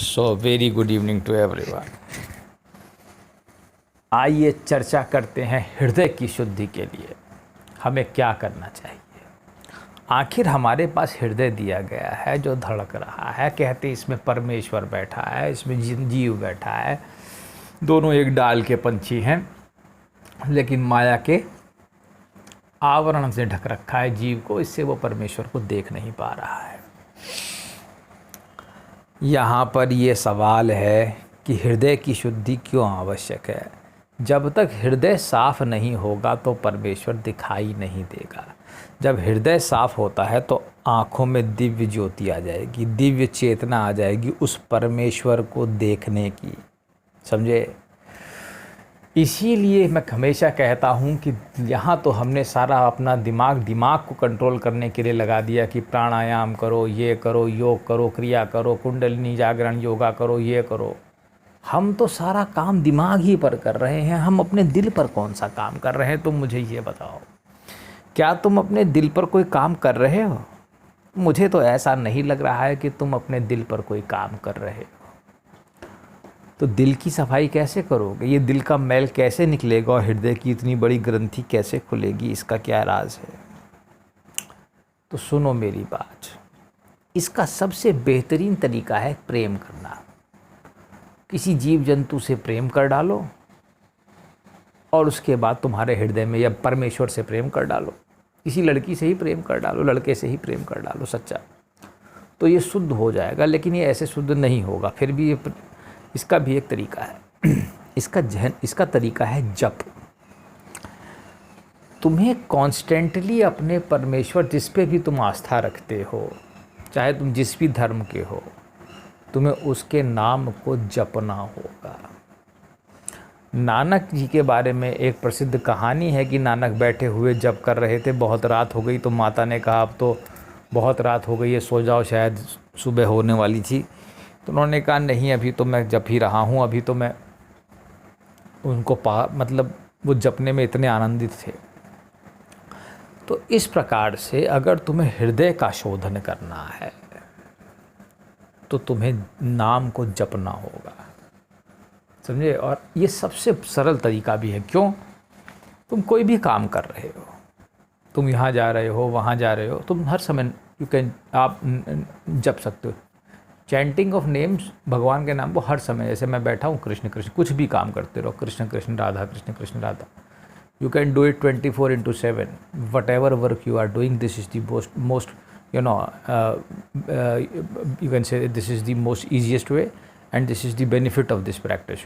So very good evening to everyone. आइए चर्चा करते हैं हृदय की शुद्धि के लिए हमें क्या करना चाहिए। आखिर हमारे पास हृदय दिया गया है जो धड़क रहा है, कहते इसमें परमेश्वर बैठा है, इसमें जीव बैठा है, दोनों एक डाल के पंछी हैं, लेकिन माया के आवरण से ढक रखा है जीव को, इससे वो परमेश्वर को देख नहीं पा रहा है। यहाँ पर ये सवाल है कि हृदय की शुद्धि क्यों आवश्यक है। जब तक हृदय साफ नहीं होगा तो परमेश्वर दिखाई नहीं देगा। जब हृदय साफ होता है तो आँखों में दिव्य ज्योति आ जाएगी, दिव्य चेतना आ जाएगी उस परमेश्वर को देखने की, समझे। इसीलिए मैं हमेशा कहता हूँ कि यहाँ तो हमने सारा अपना दिमाग को कंट्रोल करने के लिए लगा दिया कि प्राणायाम करो, ये करो, योग करो, क्रिया करो, कुंडलिनी जागरण योगा करो, ये करो। हम तो सारा काम दिमाग ही पर कर रहे हैं, हम अपने दिल पर कौन सा काम कर रहे हैं। तुम मुझे ये बताओ, क्या तुम अपने दिल पर कोई काम कर रहे हो? मुझे तो ऐसा नहीं लग रहा है कि तुम अपने दिल पर कोई काम कर रहे हो। तो दिल की सफाई कैसे करोगे? ये दिल का मैल कैसे निकलेगा और हृदय की इतनी बड़ी ग्रंथि कैसे खुलेगी? इसका क्या राज है? तो सुनो मेरी बात, इसका सबसे बेहतरीन तरीका है प्रेम करना। किसी जीव जंतु से प्रेम कर डालो और उसके बाद तुम्हारे हृदय में, या परमेश्वर से प्रेम कर डालो, किसी लड़की से ही प्रेम कर डालो, लड़के से ही प्रेम कर डालो सच्चा, तो ये शुद्ध हो जाएगा। लेकिन ये ऐसे शुद्ध नहीं होगा। फिर भी इसका भी एक तरीका है। इसका तरीका है जप। तुम्हें कॉन्स्टेंटली अपने परमेश्वर, जिस पे भी तुम आस्था रखते हो, चाहे तुम जिस भी धर्म के हो, तुम्हें उसके नाम को जपना होगा। नानक जी के बारे में एक प्रसिद्ध कहानी है कि नानक बैठे हुए जप कर रहे थे, बहुत रात हो गई तो माता ने कहा अब तो बहुत रात हो गई है, सो जाओ, शायद सुबह होने वाली थी। तो उन्होंने कहा नहीं, अभी तो मैं जप ही रहा हूँ, अभी तो मैं उनको मतलब वो जपने में इतने आनंदित थे। तो इस प्रकार से अगर तुम्हें हृदय का शोधन करना है तो तुम्हें नाम को जपना होगा, समझे। और ये सबसे सरल तरीका भी है। क्यों? तुम कोई भी काम कर रहे हो, तुम यहाँ जा रहे हो, वहाँ जा रहे हो, तुम हर समय आप जप सकते हो। चैंटिंग ऑफ नेम्स, भगवान के नाम को हर समय, जैसे मैं बैठा हूँ कृष्ण कृष्ण, कुछ भी काम करते रहो, Krishna Krishna Radha, Krishna Krishna Radha. You can do it 24/7, whatever work you are doing, this is the most you know you can say this is the most easiest way and this is the benefit of this practice,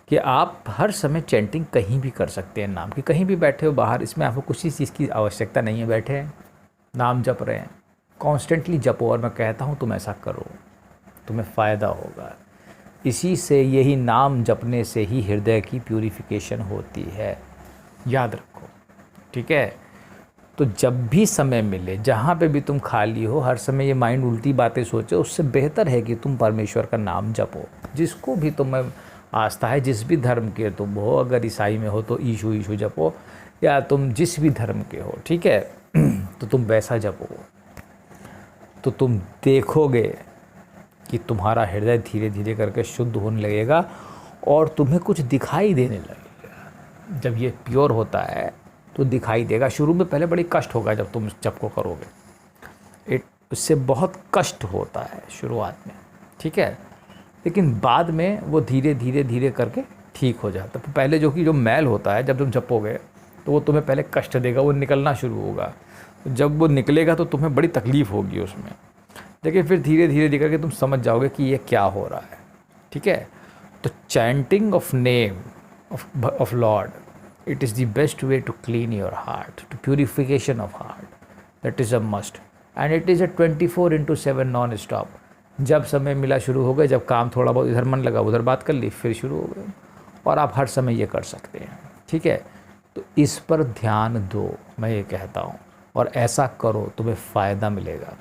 कि आप हर समय chanting कहीं भी कर सकते हैं नाम की। कहीं भी बैठे हो बाहर, इसमें आपको किसी चीज़ की आवश्यकता नहीं है, बैठे हैं नाम जप रहे हैं, कॉन्स्टेंटली जपो। और मैं कहता हूँ तुम ऐसा करो, तुम्हें फ़ायदा होगा। इसी से, यही नाम जपने से ही हृदय की प्यूरिफिकेशन होती है, याद रखो, ठीक है। तो जब भी समय मिले, जहाँ पे भी तुम खाली हो, हर समय ये माइंड उल्टी बातें सोचो, उससे बेहतर है कि तुम परमेश्वर का नाम जपो। जिसको भी तुम्हें आस्था है, जिस भी धर्म के तुम हो, अगर ईसाई में हो तो ईशु ईशु जपो, या तुम जिस भी धर्म के हो, ठीक है, तो तुम वैसा जपो। तो तुम देखोगे कि तुम्हारा हृदय धीरे धीरे करके शुद्ध होने लगेगा और तुम्हें कुछ दिखाई देने लगेगा। जब ये प्योर होता है तो दिखाई देगा। शुरू में पहले बड़ी कष्ट होगा जब तुम जप को करोगे, उससे बहुत कष्ट होता है शुरुआत में, ठीक है, लेकिन बाद में वो धीरे धीरे धीरे करके ठीक हो जाता है। पहले जो मैल होता है, जब तुम जपोगे तो वो तुम्हें पहले कष्ट देगा, वो निकलना शुरू होगा। जब वो निकलेगा तो तुम्हें बड़ी तकलीफ़ होगी उसमें, लेकिन फिर धीरे धीरे धीरे करके तुम समझ जाओगे कि ये क्या हो रहा है, ठीक है। तो chanting of name of Lord, it is the best way to clean your heart, to purification of heart, that is a must, and it is a 24/7 non-stop। जब समय मिला शुरू हो गए, जब काम थोड़ा बहुत इधर मन लगा उधर बात कर ली, फिर शुरू हो गए, और आप हर समय ये कर सकते हैं, ठीक है। तो इस पर ध्यान दो, मैं ये कहता हूँ, और ऐसा करो, तुम्हें फ़ायदा मिलेगा।